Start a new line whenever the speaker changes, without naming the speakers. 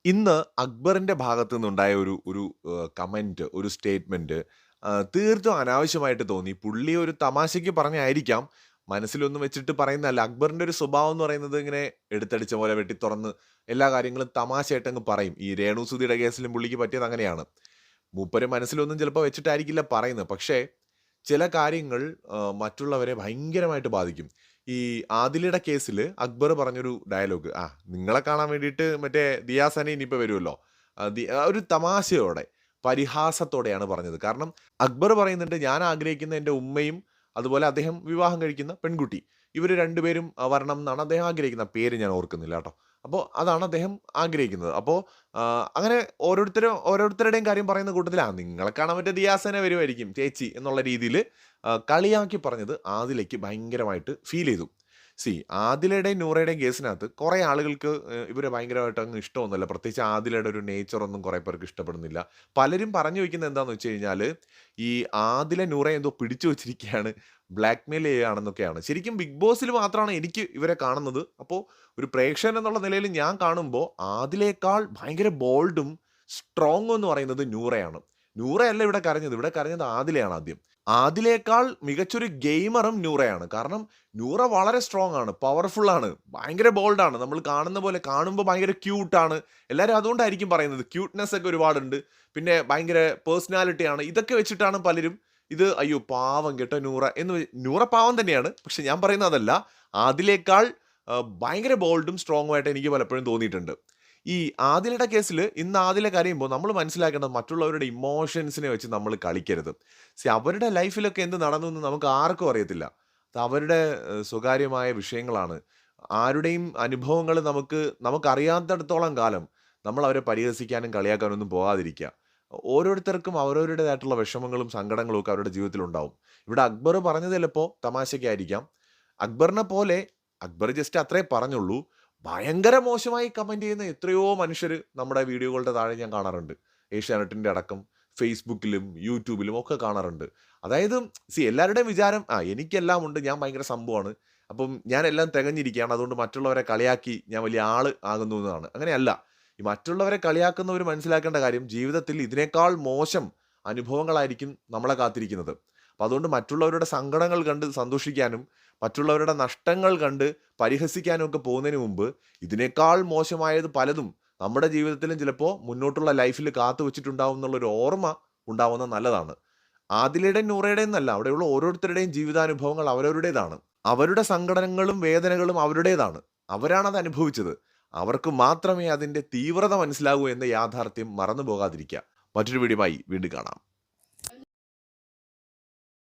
ഇന്ന് അക്ബറിന്റെ ഭാഗത്തു നിന്നുണ്ടായ ഒരു ഒരു കമന്റ്, ഒരു സ്റ്റേറ്റ്മെന്റ് തീർത്തും അനാവശ്യമായിട്ട് തോന്നി. പുള്ളി ഒരു തമാശയ്ക്ക് പറഞ്ഞായിരിക്കാം. മനസ്സിലൊന്നും വെച്ചിട്ട് പറയുന്നതല്ല. അക്ബറിന്റെ ഒരു സ്വഭാവം എന്ന് പറയുന്നത് ഇങ്ങനെ എടുത്തടിച്ച പോലെ വെട്ടിത്തുറന്ന് എല്ലാ കാര്യങ്ങളും തമാശയായിട്ട് അങ്ങ് പറയും. ഈ രേണു സുധിയുടെ കേസിലും പുള്ളിക്ക് പറ്റിയത് അങ്ങനെയാണ്. മൂപ്പര് മനസ്സിലൊന്നും ചിലപ്പോൾ വെച്ചിട്ടായിരിക്കില്ല പറയുന്നത്. പക്ഷേ ചില കാര്യങ്ങൾ മറ്റുള്ളവരെ ഭയങ്കരമായിട്ട് ബാധിക്കും. ഈ ആദിലയുടെ കേസില് അക്ബർ പറഞ്ഞൊരു ഡയലോഗ്, നിങ്ങളെ കാണാൻ വേണ്ടിയിട്ട് മറ്റേ ദിയാസന ഇനിയിപ്പോൾ വരുമല്ലോ. ഒരു തമാശയോടെ, പരിഹാസത്തോടെയാണ് പറഞ്ഞത്. കാരണം അക്ബർ പറയുന്നുണ്ട്, ഞാൻ ആഗ്രഹിക്കുന്ന എൻ്റെ ഉമ്മയും അതുപോലെ അദ്ദേഹം വിവാഹം കഴിക്കുന്ന പെൺകുട്ടി, ഇവർ രണ്ടുപേരും വരണം എന്നാണ് അദ്ദേഹം ആഗ്രഹിക്കുന്നത്. പേര് ഞാൻ ഓർക്കുന്നില്ല കേട്ടോ. അപ്പോൾ അതാണ് അദ്ദേഹം ആഗ്രഹിക്കുന്നത്. അപ്പോൾ അങ്ങനെ ഓരോരുത്തരുടെയും കാര്യം പറയുന്ന കൂട്ടത്തിൽ, നിങ്ങളെ കാണാൻ മറ്റേ ദിയാസന വരുമായിരിക്കും ചേച്ചി എന്നുള്ള രീതിയിൽ കളിയാക്കി പറഞ്ഞത് ആദിലയ്ക്ക് ഭയങ്കരമായിട്ട് ഫീൽ ചെയ്തു. ആദിലയുടെയും നൂറയുടെയും കേസിനകത്ത് കുറേ ആളുകൾക്ക് ഇവരെ ഭയങ്കരമായിട്ട് അങ്ങ് ഇഷ്ടമൊന്നുമില്ല. പ്രത്യേകിച്ച് ആദിലയുടെ ഒരു നേച്ചറൊന്നും കുറേ പേർക്ക് ഇഷ്ടപ്പെടുന്നില്ല. പലരും പറഞ്ഞു വയ്ക്കുന്നത് എന്താണെന്ന് വെച്ച് കഴിഞ്ഞാൽ, ഈ ആദില നൂറയെ എന്തോ പിടിച്ചു വെച്ചിരിക്കുകയാണ്, ബ്ലാക്ക്മെയിൽ ചെയ്യുകയാണെന്നൊക്കെയാണ്. ശരിക്കും ബിഗ് ബോസിൽ മാത്രമാണ് എനിക്ക് ഇവരെ കാണുന്നത്. അപ്പോൾ ഒരു പ്രേക്ഷകൻ എന്നുള്ള നിലയിൽ ഞാൻ കാണുമ്പോൾ ആദിലേക്കാൾ ഭയങ്കര ബോൾഡും സ്ട്രോങ് എന്ന് പറയുന്നത് നൂറയാണ്. നൂറയല്ല ഇവിടെ കരഞ്ഞത്, ഇവിടെ കരഞ്ഞത് ആദിലയാണ് ആദ്യം. ആദിലേക്കാൾ മികച്ചൊരു ഗെയിമറും നൂറയാണ്. കാരണം നൂറ വളരെ സ്ട്രോങ് ആണ്, പവർഫുൾ ആണ്, ഭയങ്കര ബോൾഡാണ്. നമ്മൾ കാണുന്ന പോലെ കാണുമ്പോൾ ഭയങ്കര ക്യൂട്ടാണ്. എല്ലാവരും അതുകൊണ്ടായിരിക്കും പറയുന്നത്. ക്യൂട്ട്നെസ് ഒക്കെ ഒരുപാടുണ്ട്, പിന്നെ ഭയങ്കര പേഴ്സണാലിറ്റിയാണ്. ഇതൊക്കെ വെച്ചിട്ടാണ് പലരും ഇത് അയ്യോ പാവം കേട്ടോ നൂറ എന്ന്. നൂറ പാവം തന്നെയാണ്, പക്ഷെ ഞാൻ പറയുന്നത് അതല്ല. ആദിലേക്കാൾ ഭയങ്കര ബോൾഡും സ്ട്രോങ്ങും ആയിട്ട് എനിക്ക് പലപ്പോഴും തോന്നിയിട്ടുണ്ട്. ഈ ആദിലയുടെ കേസിൽ ഇന്ന് ആദില കരയുമ്പോൾ നമ്മൾ മനസ്സിലാക്കേണ്ടത് മറ്റുള്ളവരുടെ ഇമോഷൻസിനെ വെച്ച് നമ്മൾ കളിക്കരുത്. അവരുടെ ലൈഫിലൊക്കെ എന്ത് നടന്നു എന്ന് നമുക്ക് ആർക്കും അറിയത്തില്ല. അത് അവരുടെ സ്വകാര്യമായ വിഷയങ്ങളാണ്. ആരുടെയും അനുഭവങ്ങൾ നമുക്കറിയാത്തിടത്തോളം കാലം നമ്മൾ അവരെ പരിഹസിക്കാനും കളിയാക്കാനും ഒന്നും പോകാതിരിക്കുക. ഓരോരുത്തർക്കും അവരവരുടേതായിട്ടുള്ള വിഷമങ്ങളും സങ്കടങ്ങളും ഒക്കെ അവരുടെ ജീവിതത്തിലുണ്ടാവും. ഇവിടെ അക്ബർ പറഞ്ഞത് ചിലപ്പോൾ തമാശയ്ക്കായിരിക്കാം. അക്ബറിനെ പോലെ അക്ബർ ജസ്റ്റ് അത്രേ പറഞ്ഞുള്ളൂ. ഭയങ്കര മോശമായി കമന്റ് ചെയ്യുന്ന എത്രയോ മനുഷ്യർ നമ്മുടെ വീഡിയോകളുടെ താഴെ ഞാൻ കാണാറുണ്ട്. ഏഷ്യാനെറ്റിന്റെ അടക്കം ഫേസ്ബുക്കിലും യൂട്യൂബിലും ഒക്കെ കാണാറുണ്ട്. അതായത് എല്ലാവരുടെയും വിചാരം എനിക്കെല്ലാം ഉണ്ട്, ഞാൻ ഭയങ്കര സംഭവമാണ്, അപ്പം ഞാൻ എല്ലാം തികഞ്ഞിരിക്കുകയാണ്, അതുകൊണ്ട് മറ്റുള്ളവരെ കളിയാക്കി ഞാൻ വലിയ ആള് ആകുന്നു എന്നതാണ്. അങ്ങനെയല്ല. ഈ മറ്റുള്ളവരെ കളിയാക്കുന്നവർ മനസ്സിലാക്കേണ്ട കാര്യം, ജീവിതത്തിൽ ഇതിനേക്കാൾ മോശം അനുഭവങ്ങളായിരിക്കും നമ്മളെ കാത്തിരിക്കുന്നത്. അപ്പം അതുകൊണ്ട് മറ്റുള്ളവരുടെ സങ്കടങ്ങൾ കണ്ട് സന്തോഷിക്കാനും മറ്റുള്ളവരുടെ നഷ്ടങ്ങൾ കണ്ട് പരിഹസിക്കാനും ഒക്കെ പോകുന്നതിന് മുമ്പ് ഇതിനേക്കാൾ മോശമായത് പലതും നമ്മുടെ ജീവിതത്തിലും ചിലപ്പോൾ മുന്നോട്ടുള്ള ലൈഫിൽ കാത്തു വെച്ചിട്ടുണ്ടാവും എന്നുള്ളൊരു ഓർമ്മ ഉണ്ടാവുന്നത് നല്ലതാണ്. ആദിലയുടെയും നൂറയുടെയും എന്നല്ല, അവിടെയുള്ള ഓരോരുത്തരുടെയും ജീവിതാനുഭവങ്ങൾ അവരവരുടേതാണ്. അവരുടെ സങ്കടങ്ങളും വേദനകളും അവരുടേതാണ്. അവരാണത് അനുഭവിച്ചത്. അവർക്ക് മാത്രമേ അതിൻ്റെ തീവ്രത മനസ്സിലാകൂ എന്ന യാഥാർത്ഥ്യം മറന്നു പോകാതിരിക്കുക. മറ്റൊരു വീഡിയോയുമായി വീണ്ടും കാണാം.